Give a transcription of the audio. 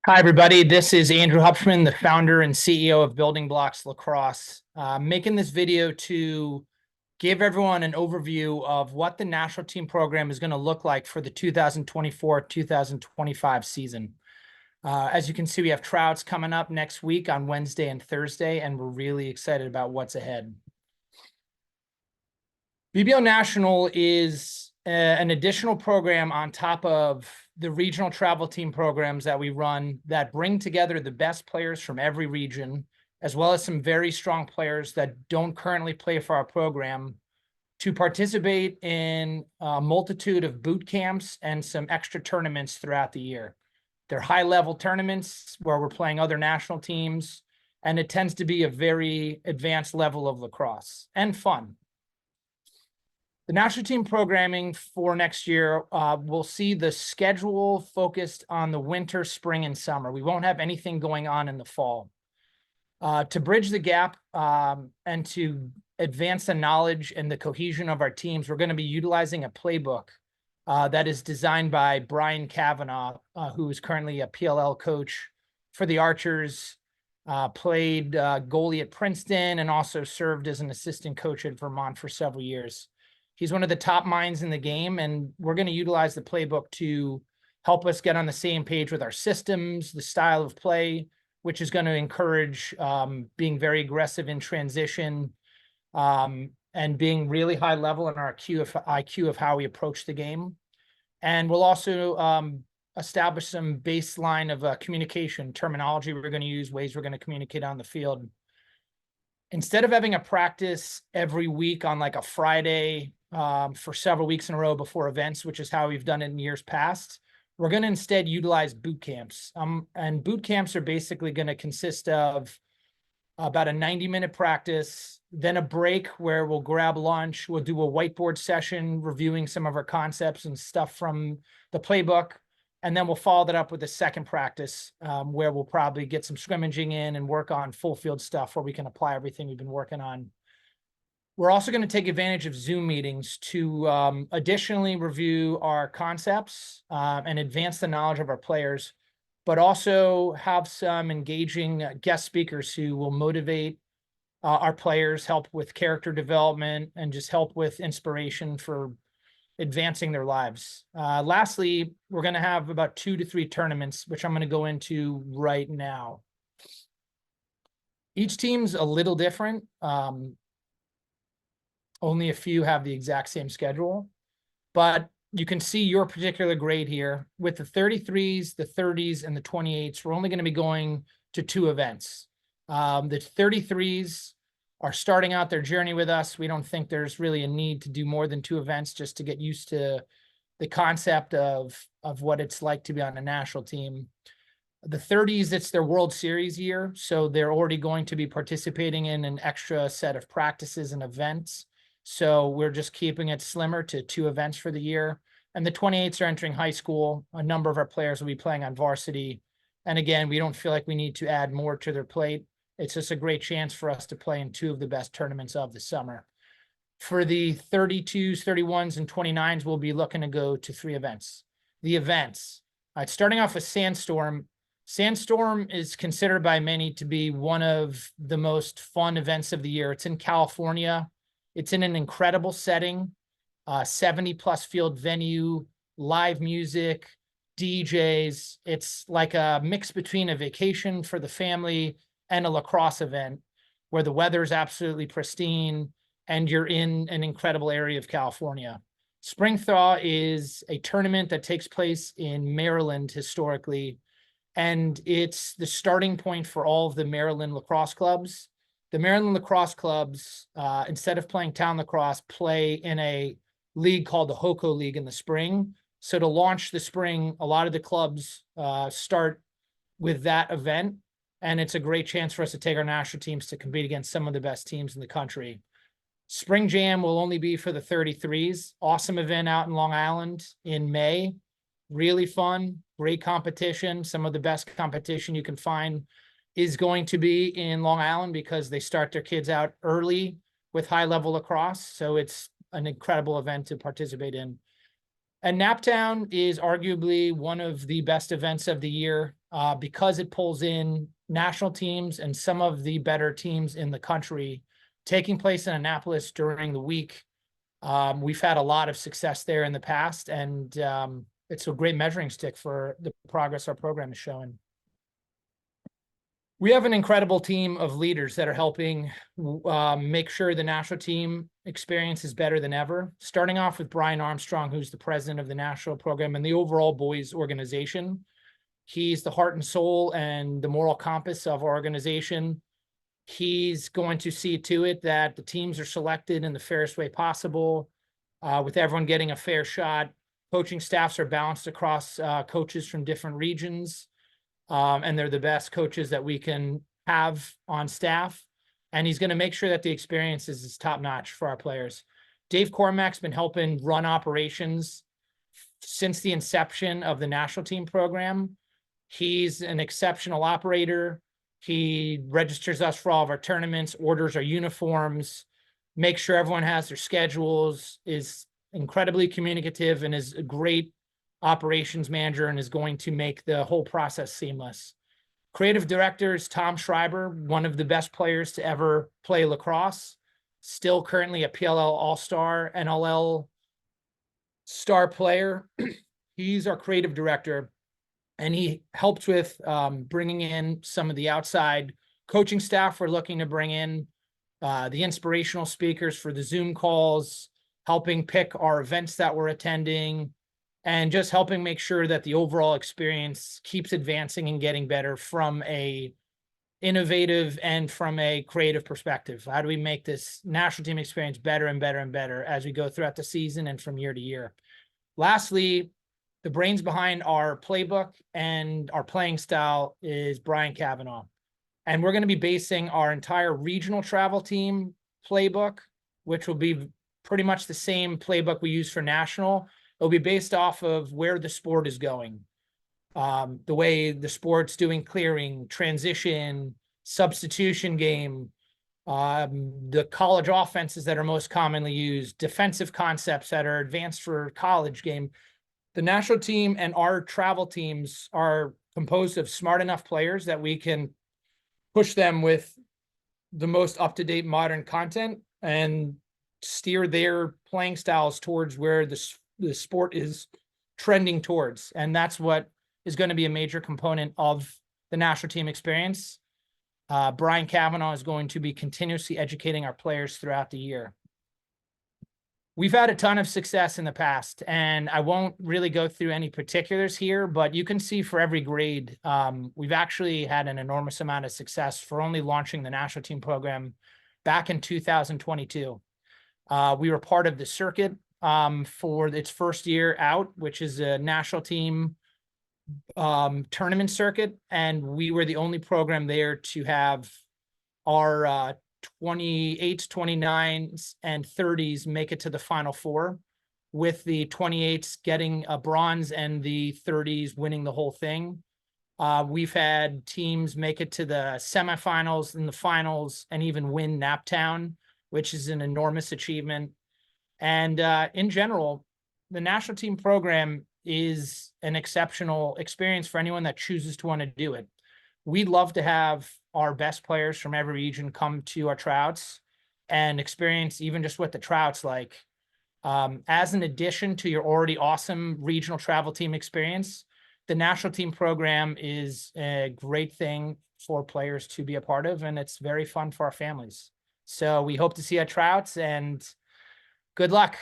Hi, everybody. This is Andrew Hubschmann, the founder and CEO of Building Blocks Lacrosse. Making this video to give everyone an overview of what the national team program is going to look like for the 2024-2025 season. As you can see, we have tryouts coming up next week on Wednesday and Thursday, and we're really excited about what's ahead. BBL National is an additional program on top of the regional travel team programs that we run that bring together the best players from every region, as well as some very strong players that don't currently play for our program, to participate in a multitude of boot camps and some extra tournaments throughout the year. They're high-level tournaments where we're playing other national teams, and it tends to be a very advanced level of lacrosse and fun. The national team programming for next year, we'll see the schedule focused on the winter, spring, and summer. We won't have anything going on in the fall. To bridge the gap and to advance the knowledge and the cohesion of our teams, we're going to be utilizing a playbook that is designed by Brian Kavanaugh, who is currently a PLL coach for the Archers, played goalie at Princeton, and also served as an assistant coach at Vermont for several years. He's one of the top minds in the game, and we're going to utilize the playbook to help us get on the same page with our systems, the style of play, which is going to encourage being very aggressive in transition and being really high level in our IQ of how we approach the game. And we'll also establish some baseline of communication, terminology we're going to use, ways we're going to communicate on the field. Instead of having a practice every week on like a Friday for several weeks in a row before events, which is how we've done it in years past, we're going to instead utilize boot camps. And boot camps are basically going to consist of about a 90-minute practice, then a break where we'll grab lunch, we'll do a whiteboard session reviewing some of our concepts and stuff from the playbook, and then we'll follow that up with a second practice where we'll probably get some scrimmaging in and work on full field stuff where we can apply everything we've been working on. We're also going to take advantage of Zoom meetings to additionally review our concepts and advance the knowledge of our players, but also have some engaging guest speakers who will motivate our players, help with character development, and just help with inspiration for advancing their lives. Lastly, we're going to have about 2 to 3 tournaments, which I'm going to go into right now. Each team's a little different. Only a few have the exact same schedule, but you can see your particular grade here. With the 33s, the 30s, and the 28s, we're only going to be going to 2 events. The 33s are starting out their journey with us. We don't think there's really a need to do more than 2 events just to get used to the concept of what it's like to be on a national team. The 30s, it's their World Series year, so they're already going to be participating in an extra set of practices and events. So we're just keeping it slimmer to 2 events for the year. And the 28s are entering high school. A number of our players will be playing on varsity. And again, we don't feel like we need to add more to their plate. It's just a great chance for us to play in 2 of the best tournaments of the summer. For the 32s, 31s, and 29s, we'll be looking to go to 3 events. The events. All right, starting off with Sandstorm. Sandstorm is considered by many to be one of the most fun events of the year. It's in California. It's in an incredible setting, 70-plus field venue, live music, DJs. It's like a mix between a vacation for the family and a lacrosse event where the weather is absolutely pristine and you're in an incredible area of California. Spring Thaw is a tournament that takes place in Maryland historically, and it's the starting point for all of the Maryland lacrosse clubs. The Maryland lacrosse clubs, instead of playing town lacrosse, play in a league called the HOCO League in the spring. So to launch the spring, a lot of the clubs start with that event, and it's a great chance for us to take our national teams to compete against some of the best teams in the country. Spring Jam will only be for the 33s. Awesome event out in Long Island in May. Really fun, great competition. Some of the best competition you can find is going to be in Long Island because they start their kids out early with high-level lacrosse. So it's an incredible event to participate in. And Naptown is arguably one of the best events of the year. because it pulls in national teams and some of the better teams in the country, taking place in Annapolis during the week. We've had a lot of success there in the past, and it's a great measuring stick for the progress our program is showing. We have an incredible team of leaders that are helping make sure the national team experience is better than ever. Starting off with Brian Armstrong, who's the president of the national program and the overall boys organization. He's the heart and soul and the moral compass of our organization. He's going to see to it that the teams are selected in the fairest way possible, with everyone getting a fair shot. Coaching staffs are balanced across coaches from different regions. And they're the best coaches that we can have on staff. And he's going to make sure that the experience is top notch for our players. Dave Cormack's been helping run operations since the inception of the national team program. He's an exceptional operator. He registers us for all of our tournaments, orders our uniforms, makes sure everyone has their schedules, is incredibly communicative, and is a great operations manager, and is going to make the whole process seamless. Creative director is Tom Schreiber, one of the best players to ever play lacrosse, still currently a PLL All-Star, NLL star player. He's our creative director, and he helps with bringing in some of the outside coaching staff we're looking to bring in, the inspirational speakers for the Zoom calls, helping pick our events that we're attending, and just helping make sure that the overall experience keeps advancing and getting better from a innovative and from a creative perspective. How do we make this national team experience better and better and better as we go throughout the season and from year to year? Lastly, the brains behind our playbook and our playing style is Brian Cavanaugh. And we're going to be basing our entire regional travel team playbook, which will be pretty much the same playbook we use for national. It'll be based off of where the sport is going. The way the sport's doing clearing, transition, substitution game, the college offenses that are most commonly used, defensive concepts that are advanced for college game. The national team and our travel teams are composed of smart enough players that we can push them with the most up-to-date modern content and steer their playing styles towards where the sport is trending towards. And that's what is going to be a major component of the national team experience. Brian Cavanaugh is going to be continuously educating our players throughout the year. We've had a ton of success in the past, and I won't really go through any particulars here, but you can see for every grade, we've actually had an enormous amount of success for only launching the national team program back in 2022. We were part of the circuit for its first year out, which is a national team tournament circuit, and we were the only program there to have our 28s, 29s, and 30s make it to the Final Four, with the 28s getting a bronze and the 30s winning the whole thing. We've had teams make it to the semifinals and the finals and even win Naptown, which is an enormous achievement. And in general, the national team program is an exceptional experience for anyone that chooses to want to do it. We'd love to have our best players from every region come to our tryouts and experience even just what the tryouts like. As an addition to your already awesome regional travel team experience, the national team program is a great thing for players to be a part of, and it's very fun for our families. So we hope to see you at tryouts, and good luck.